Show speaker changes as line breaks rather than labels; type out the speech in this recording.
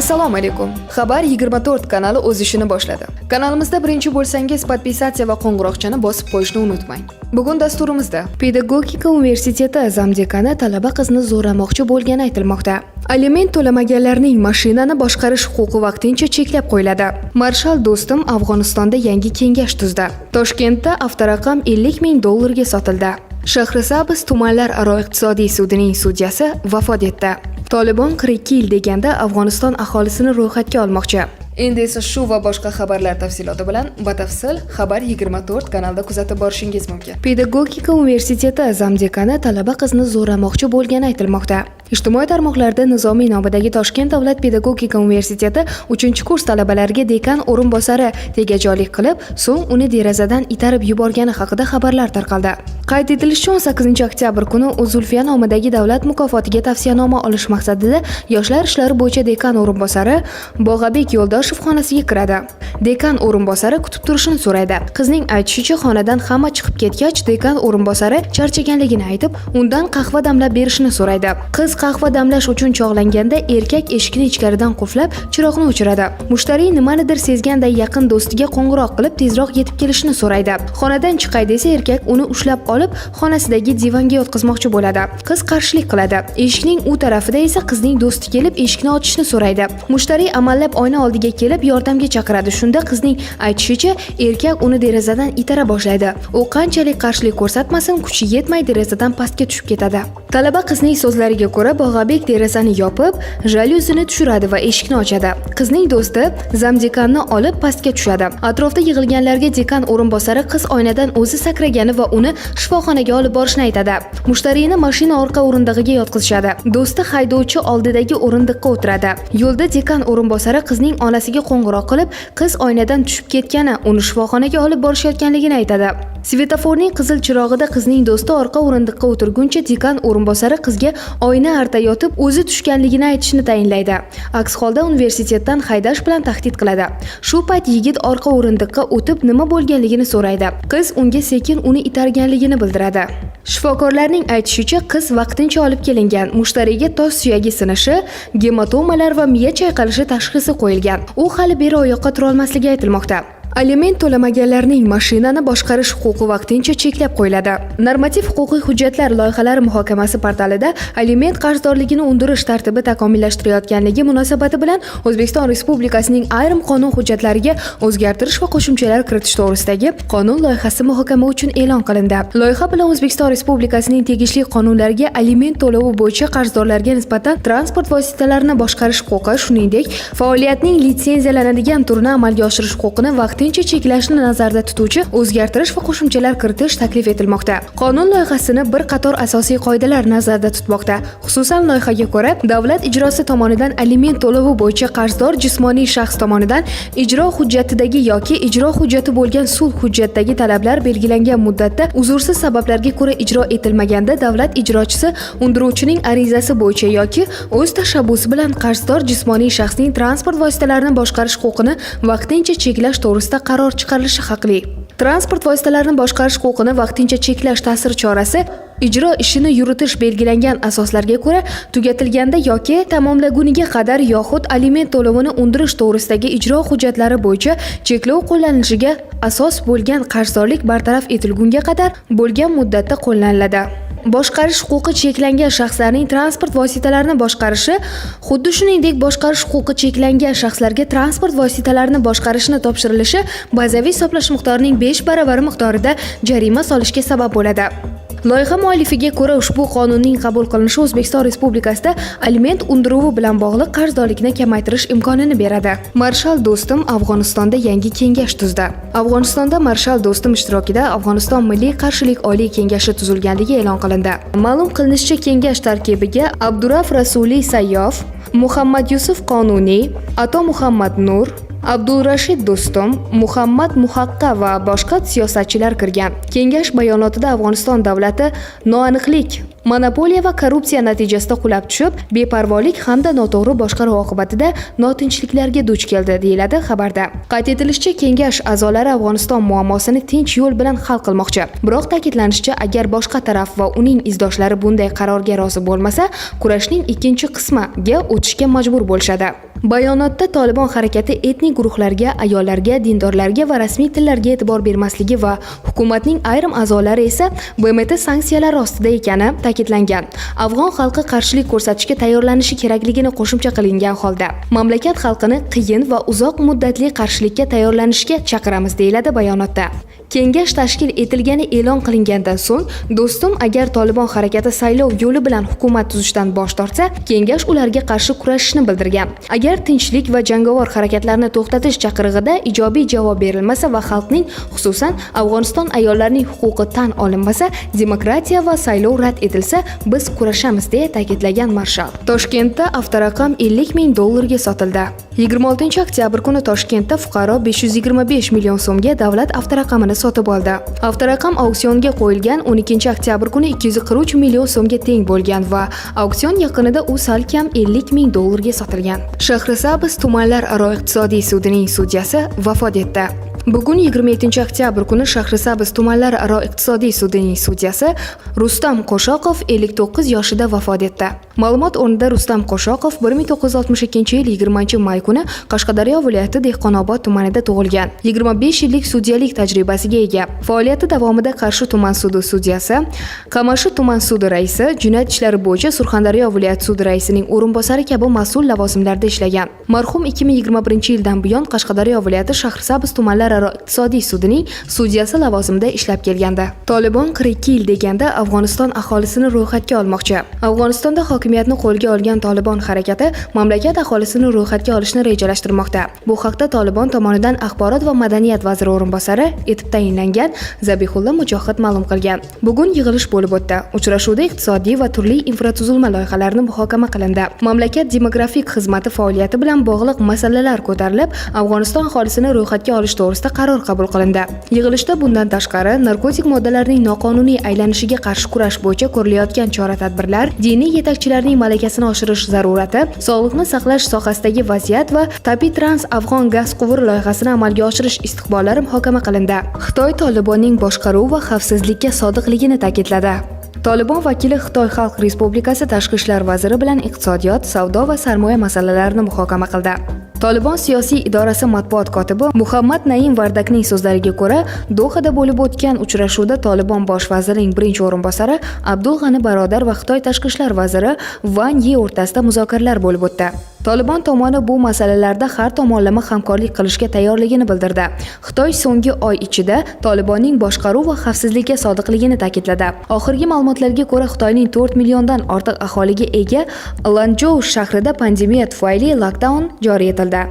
Assalomu alaykum. Xabar 24 kanali o'z ishini boshladi. Kanalimizda birinchi bo'lsangiz, podpisatsiya va qo'ng'iroqchani bosib qo'yishni unutmang. Bugun dasturimizda Pedagogika universiteti zamdekani talaba qizni zo'ramoqchi bo'lgani aytilmoqda. Aliment to'lamaganlarning mashinani boshqarish huquqi vaqtincha cheklab qo'yiladi. Marshal Do'stum Afg'onistonda yangi kengash tuzdi. Toshkentda avtoraqam $50,000 ga sotildi. Shahrisabz tumanlararo iqtisodiy sudining sudyasi vafot etdi. Tolibon 42 yil deganda Afg'oniston aholisini ro'yxatga olmoqchi. Endi esa shu va boshqa xabarlar tafsiloti bilan batafsil Xabar 24 kanalida kuzatib borishingiz mumkin. Pedagogika universiteti zamdekani talaba qizni zo'ramoqchi bo'lgani aytilmoqda. Ijtimoiy tarmoqlarda Nizomiy nomidagi Toshkent davlat pedagogika universiteti 3-kurs talabalariga dekan o'rinbosari tegajog'lik qilib, so'ng uni derazadan itarib yuborgani haqida xabarlar tarqaldi. Qayd etilishicha, 18-oktyabr kuni Zulfiya nomidagi davlat mukofotiga tavsiyanoma olish maqsadida yoshlar ishlari bo'yicha dekan o'rinbosari Bog'abek Yo'ldoshev xonasiga kiradi. Dekan o'rinbosari kutib turishini so'raydi. Qizning aytishicha, xonadan hamma chiqib ketgach, dekan o'rinbosari charchaganligini aytib, undan qahva damlab berishini so'raydi. Qiz qahva damlash uchun chog'langanda erkak eshikni ichkaridan qulflab, chiroqni o'chiradi. Mushtariy nimanidir sezganday yaqin do'stiga qo'ng'iroq qilib, tezroq yetib kelishini so'raydi. Xonadan chiqay desa, erkak uni ushlab olib, xonasidagi divanga yotqizmoqchi bo'ladi. Qiz qarshilik qiladi. Eshikning u tarafida esa qizning do'sti kelib, eshikni ochishni so'raydi. Mushtariy amallab oyna oldiga kelib yordamga chaqiradi. Shunda qizning aytishicha, erkak uni derazadan itara boshlaydi. U qanchalik qarshilik ko'rsatmasin, kuchi yetmay derazadan pastga tushib ketadi. Talaba qizning so'zlariga ko'ra, Bog'abek derazani yopib, jalyuzini tushiradi va eshikni ochadi. Qizning do'sti zamdekanni olib pastga tushadi. Atrofda yig'ilganlarga dekan o'rinbosari qiz oynadan o'zi sakragani va uni shifoxonaga olib borishni aytadi. Mushtariyni mashina orqa o'rindig'iga yotqizishadi. Do'sti haydovchi oldidagi o'rindiqqa o'tiradi. Yo'lda dekan o'rinbosari qizning onasiga qo'ng'iroq qilib, qiz oynadan tushib ketgani, uni shifoxonaga olib borishayotganligini aytadi. Svetoforning qizil chirog'ida qizning do'sti orqa o'rindiqqa o'tirguncha dekan o'rinbosari qizga oyna artayotib o'zi tushganligini aytishni tayinlaydi. Aks holda universitetdan haydash bilan tahdid qiladi. Shu payt yigit orqa o'rindiqqa o'tib nima bo'lganligini so'raydi. Qiz unga sekin uni itarganligini bildiradi. Shifokorlarning aytishicha, qiz vaqtincha olib kelingan. Mushtariyga tos suyagi sinishi, gematomalar va miya chayqalishi tashxisi qo'yilgan. U hali beri oyoqqa tura olmasligi aytilmoqda. Aliment to'lamaganlarning mashinani boshqarish huquqi vaqtincha cheklab qo'yiladi. Normativ-huquqiy hujjatlar loyihalari muhokamasi portalida aliment qarzdorligini undirish tartibi takomillashtirayotganligi munosabati bilan O'zbekiston Respublikasining ayrim qonun hujjatlariga o'zgartirish va qo'shimchalar kiritish to'g'risidagi qonun loyihasi muhokama uchun e'lon qilindi. Loyiha bilan O'zbekiston Respublikasining tegishli qonunlariga aliment to'lovi bo'yicha qarzdorlarga nisbatan transport vositalarini boshqarish huquqi, shuningdek, faoliyatning litsenziyalanadigan turini amalga oshirish huquqini vaqtincha cheklashni nazarda tutuvchi o'zgartirish va qo'shimchalar kiritish taklif etilmoqda. Qonun loyihasini bir qator asosiy qoidalar nazarda tutmoqda. Xususan, loyihaga ko'ra, davlat ijrosi tomonidan aliment to'lovi bo'yicha qarzdor jismoniy shaxs tomonidan ijro hujjatidagi yoki ijro hujjati bo'lgan sulh hujjatdagi talablar belgilangan muddatda uzursiz sabablarga ko'ra ijro etilmaganda davlat ijrochisi undiruvchining arizasi bo'yicha yoki o'z tashabbusi bilan qarzdor jismoniy shaxsning transport vositalarini boshqarish huquqini vaqtincha cheklash to'g'risida qaror chiqarilishi haqli. Transport vositalarini boshqarish huquqini vaqtincha cheklash ta'sir chorasi ijro ishini yuritish belgilangan asoslarga ko'ra tugatilganda yoki tamomlaguniga qadar yoxud aliment to'lovini undirish to'g'risidagi ijro hujjatlari bo'yicha cheklov qo'llanilishiga asos bo'lgan qarzdorlik bartaraf etilgunga qadar bo'lgan muddatda qo'llaniladi. Boshqarish huquqi cheklangan shaxslarning transport vositalarini boshqarishi, xuddi shuningdek boshqarish huquqi cheklangan shaxslarga transport vositalarini boshqarishni topshirilishi bazaviy hisoblash miqdorining 5 baravari miqdorida jarima solishga sabab bo'ladi. Loyiha muallifiga ko'ra, ushbu qonunning qabul qilinishi O'zbekiston Respublikasida aliment undiruvi bilan bog'liq qarzdorlikni kamaytirish imkonini beradi. Marshal Do'stum Afg'onistonda yangi kengash tuzdi. Afg'onistonda Marshal Do'stum ishtirokida Afg'oniston Milliy qarshilik oliy kengashi tuzilganligi e'lon qilindi. Ma'lum qilinishicha, kengash tarkibiga Abduraf Rasuliy Sayyof, Muhammad Yusuf Qonuniy, Ato Muhammad Nur, Abdulrashid Do'stum, Muhammad Muhaqqa va boshqa siyosatchilar kirgan. Kengash bayonotida Afg'oniston davlati noaniqlik, monopoliya va korrupsiya natijasida qulab tushib, beparvolik hamda noto'g'ri boshqaruv oqibatida notinchliklarga duch keldi, deyiladi xabarda. Qayd etilishicha, kengash a'zolari Afg'oniston muammosini tinch yo'l bilan hal qilmoqchi. Biroq ta'kidlanishicha, agar boshqa taraf va uning izdoshlari bunday qarorga rozi bo'lmasa, kurashning ikkinchi qismiga o'tishga majbur bo'lishadi. Bayonotda Tolibon harakati etnik guruhlarga, ayollarga, dindorlarga va rasmiy tillarga e'tibor bermasligi va hukumatning ayrim a'zolari esa BMT sanksiyalari ostida ekani ta'kidlangan. Afg'on xalqi qarshilik ko'rsatishga tayyorlanishi kerakligini qo'shimcha qilingan holda, mamlakat xalqini qiyin va uzoq muddatli qarshilikka tayyorlanishga chaqiramiz deyiladi bayonotda. Kengash tashkil etilgani e'lon qilingandan so'ng, do'stum, agar Tolibon harakati saylov yo'li bilan hukumat tuzishdan bosh tortsa, kengash ularga qarshi kurashishni bildirgan. Agar tinchlik va jangovar harakatlarni to'xtatish chaqirig'ida ijobiy javob berilmasa va xalqning, xususan Afg'oniston ayollarining huquqi tan olinmasa, demokratiya va saylov rad etilsa, biz kurashamiz deya ta'kidlagan marshal. Toshkentda avtoraqam $50,000 sotildi. 26 oktyabr kuni Toshkentda fuqaro 525 million so'mga davlat avtoraqamini sotib oldi. Avtoraqam auksionga qo'yilgan 12 oktyabr kuni 243 million so'mga teng bo'lgan va auksion yakunida u salkam $50,000 sotilgan. Shahrisabz tumanlararo iqtisodiy sudining sudyasi vafot etdi. Bugun 27 oktyabr kuni Shahrisabz tumanlararo iqtisodiy sudining sudyasi Rustam Qo'shoqov 59 yoshida vafot etdi. Ma'lumot o'rnida Rustam Qo'shoqov 1962-yil 20-may kuni Qashqadaryo viloyati Dehqonobod tumanida tug'ilgan. 25 yillik sudyalik tajribasiga ega. Faoliyati davomida Qarshi tuman sudi sudyasi, Qamashi tuman sudi raisi, jinoyat ishlari bo'yicha Surxondaryo viloyat sudi raisining o'rinbosari kabi mas'ul lavozimlarda ishlagan. Marhum 2021-yildan buyon Qashqadaryo viloyati Shahrisabz tumanlararo iqtisodiy sudining sudyasi lavozimida ishlab kelgandi. Tolibon 42 yil deganda Afg'oniston aholisini ro'yxatga olmoqchi. Afg'onistonda hokimiyatni qo'lga olgan Tolibon harakati mamlakat aholisini ro'yxatga olishni rejalashtirmoqda. Bu haqda Tolibon tomonidan axborot va madaniyat vaziri o'rinbosari etib tayinlangan Zabihullo Mujohid ma'lum qilgan. Bugun yig'ilish bo'lib o'tdi. Uchrashuvda iqtisodiy va turli infratuzilma loyihalarini muhokama qilindi. Mamlakat demografik xizmati faoliyati bilan bog'liq masalalar ko'tarilib, Afg'oniston aholisini ro'yxatga olish to'g'risida qaror qabul qilindi. Yig'ilishda bundan tashqari narkotik moddalarning noqonuniy aylanishiga qarshi kurash bo'yicha ko'rilayotgan chora-tadbirlar, diniy yetakchilarning malakasini oshirish zarurati, sog'liqni saqlash sohasidagi vaziyat va tabiiy trans-afg'on gaz quvuri loyihasini amalga oshirish istiqbollari muhokama qilindi. Xitoy Tolibonning boshqaruv va xavfsizlikka sodiqligini ta'kidladi. Tolibon vakili Xitoy Xalq Respublikasi tashqi ishlar vaziri bilan iqtisodiyot, savdo va sarmoya masalalarini muhokama qildi. Tolibon siyosiy idorasi matbuot kotibi Muhammad Naim Vardakning so'zlariga ko'ra, Dohada bo'lib o'tgan uchrashuvda Tolibon bosh vazirining birinchi o'rinbosari Abdul G'ani Barodar va Xitoy tashqi ishlar vaziri Wang Yi o'rtasida muzokaralar bo'lib o'tdi. Tolibon tomoni bu masalalarda har tomonlama hamkorlik qilishga tayyorligini bildirdi. Xitoy so'nggi oy ichida Tolibonning boshqaruv va xavfsizlikka sodiqligini ta'kidladi. Oxirgi ma'lumotlarga ko'ra, Xitoyning 4 milliondan ortiq aholiga ega Lanzhou shahrida pandemiya tufayli lockdown joriy etildi.